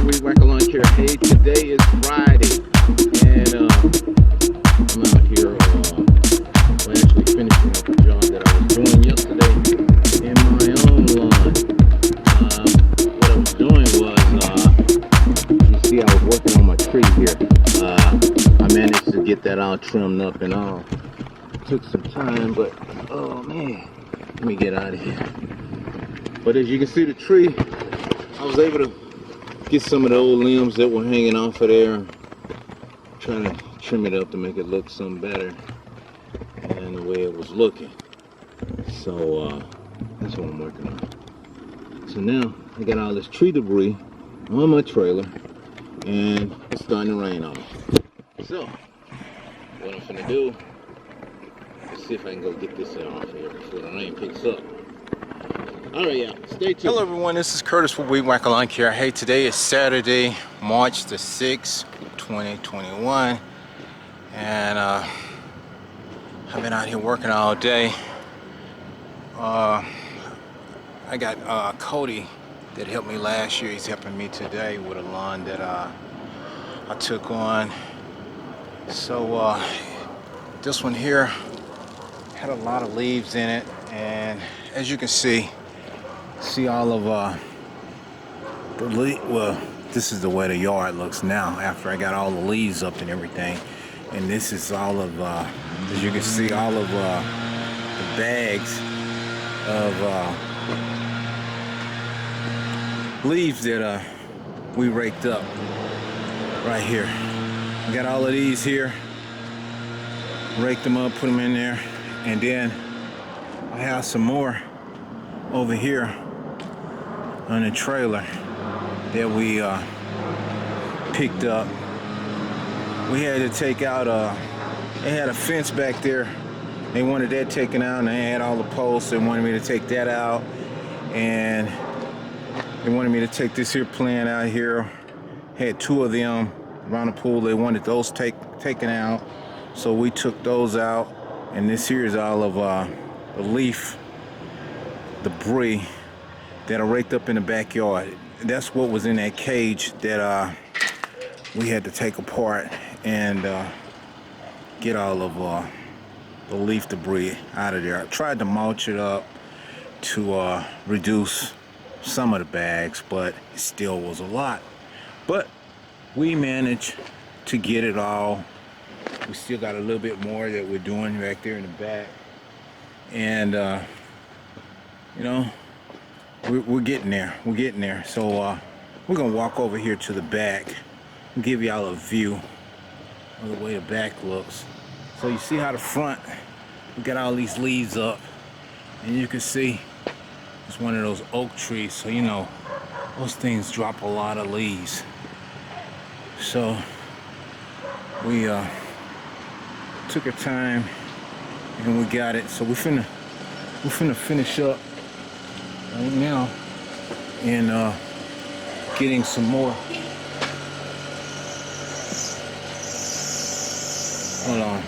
Weed Whacker Lawn Care. Hey, today is Friday, and I'm out here, well, actually finishing up a job that I was doing yesterday in my own lawn. What I was doing was, you see, I was working on my tree here. I managed to get that all trimmed up and all. Took some time, but oh man, let me get out of here. But as you can see, the tree, I was able to get some of the old limbs that were hanging off of there, trying to trim it up to make it look some better than the way it was looking. So that's what I'm working on. So now I got all this tree debris on my trailer, and it's starting to rain on me. So what I'm gonna do is see if I can go get this off here before the rain picks up. Alright, yeah, stay tuned. Hello everyone, this is Curtis with Weed Whacker Lawn Care. Hey, today is Saturday, March the 6th, 2021. And I've been out here working all day. I got Cody that helped me last year. He's helping me today with a lawn that I took on. So this one here had a lot of leaves in it, and as you can see all of well, this is the way the yard looks now after I got all the leaves up and everything. And this is all of as you can see, all of the bags of leaves that we raked up right here. I got all of these here, raked them up, put them in there, and then I have some more over here on the trailer that we picked up. We had to take out they had a fence back there. They wanted that taken out, and they had all the posts. They wanted me to take that out, and they wanted me to take this here plant out here. Had two of them around the pool. They wanted those taken out, so we took those out. And this here is all of the leaf debris that I raked up in the backyard. That's what was in that cage that we had to take apart and get all of the leaf debris out of there. I tried to mulch it up to reduce some of the bags, but it still was a lot. But we managed to get it all. We still got a little bit more that we're doing back there in the back. And you know, we're getting there. We're getting there. So we're gonna walk over here to the back and give y'all a view of the way the back looks. So you see how the front, we got all these leaves up, and you can see it's one of those oak trees. So you know, those things drop a lot of leaves. So we took our time and we got it. So we're finna finish up right now and getting some more. Hold on,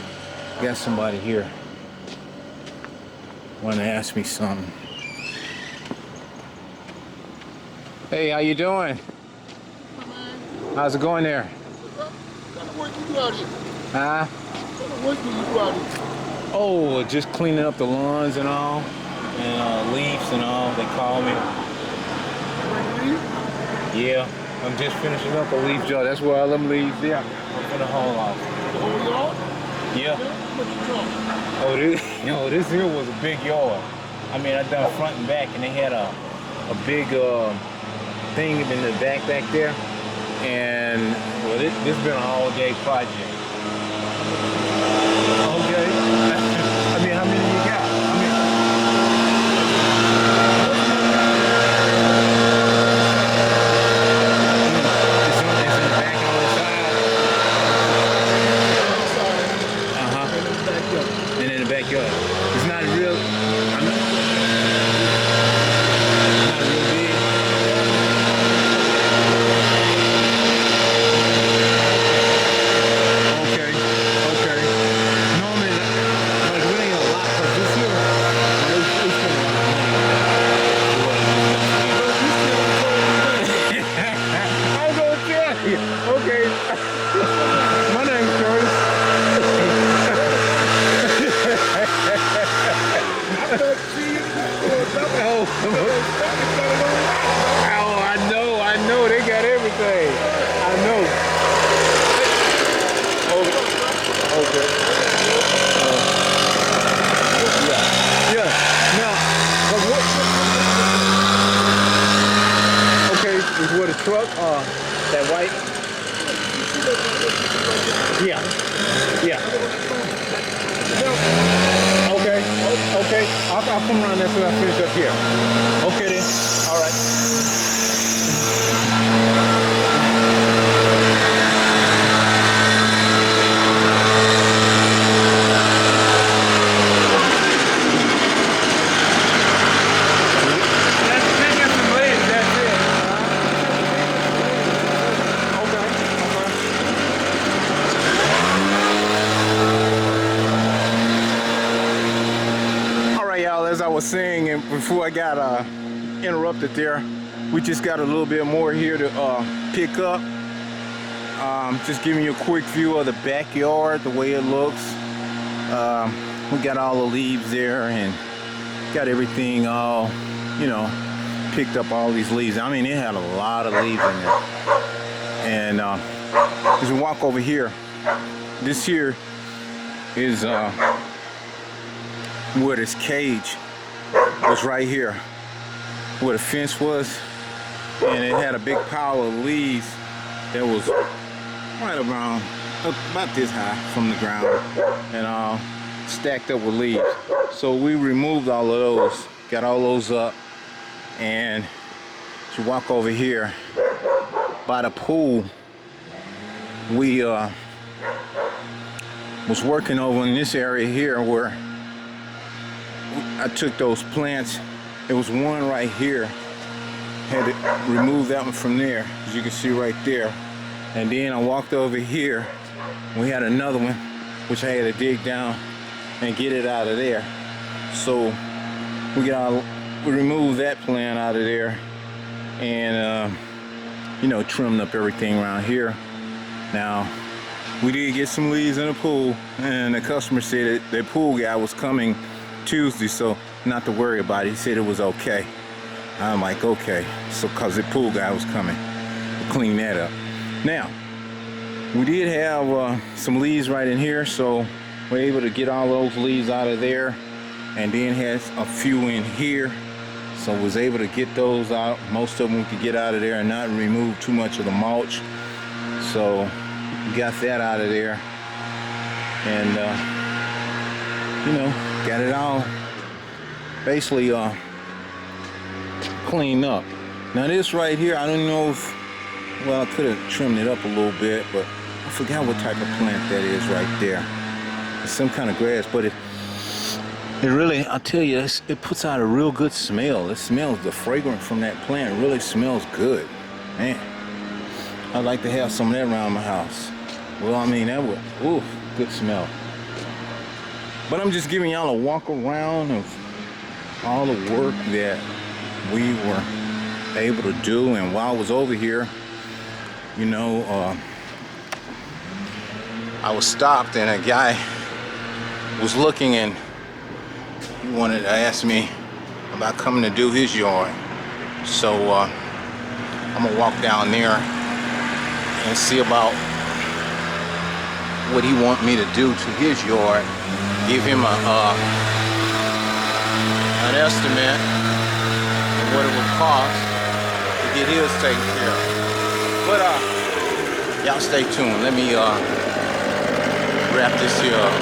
got somebody here want to ask me something. Hey, how you doing? How's it going there? What kind of work you do out here? Huh? What kind of work do you do out here? Oh, just cleaning up the lawns and all, and leaves and all. They call me. Yeah, I'm just finishing up a leaf job. That's where all them leaves. Yeah, I'm gonna haul off. The whole yard? Yeah. What you talking? Oh, this here was a big yard. I mean, I done front and back, and they had a big thing in the back there. And well, this been an all-day project. Okay. I mean, how many you got? It's in the back and on the side. And in the backyard. It's not real. Not real big. Okay. Okay. My name's Curtis. Oh, I know. They got everything. I know. Okay. Yeah. Now, but what? Okay, is what a truck? That white? Yeah. Yeah. Okay. I'll come around there so I finish up here. Okay then. All right. As I was saying, and before I got interrupted there, we just got a little bit more here to pick up. Just giving you a quick view of the backyard, the way it looks. We got all the leaves there and got everything all, you know, picked up all these leaves. I mean, it had a lot of leaves in there. And as we walk over here, this here is where this cage was, right here where the fence was, and it had a big pile of leaves that was right around about this high from the ground and stacked up with leaves. So we removed all of those, got all those up, and to walk over here by the pool, we was working over in this area here where I took those plants. There was one right here. Had to remove that one from there, as you can see right there. And then I walked over here. We had another one, which I had to dig down and get it out of there. So we removed that plant out of there, and you know, trimmed up everything around here. Now, we did get some leaves in the pool, and the customer said that the pool guy was coming Tuesday, so not to worry about it. He said it was okay. I'm like, okay, so cause the pool guy was coming to clean that up. Now, we did have some leaves right in here, so we're able to get all those leaves out of there, and then had a few in here, so was able to get those out. Most of them we could get out of there and not remove too much of the mulch, so we got that out of there, and you know, got it all basically cleaned up. Now this right here, I don't know if, well, I could have trimmed it up a little bit, but I forgot what type of plant that is right there. It's some kind of grass, but it really, I'll tell you, it puts out a real good smell. It smells, the fragrance from that plant really smells good. Man, I'd like to have some of that around my house. Well, I mean, that would, ooh, good smell. But I'm just giving y'all a walk around of all the work that we were able to do. And while I was over here, you know, I was stopped, and a guy was looking, and he wanted to ask me about coming to do his yard. So I'm gonna walk down there and see about what he want me to do to his yard. Give him an estimate of what it would cost to get his taken care of. But y'all stay tuned. Let me wrap this here up.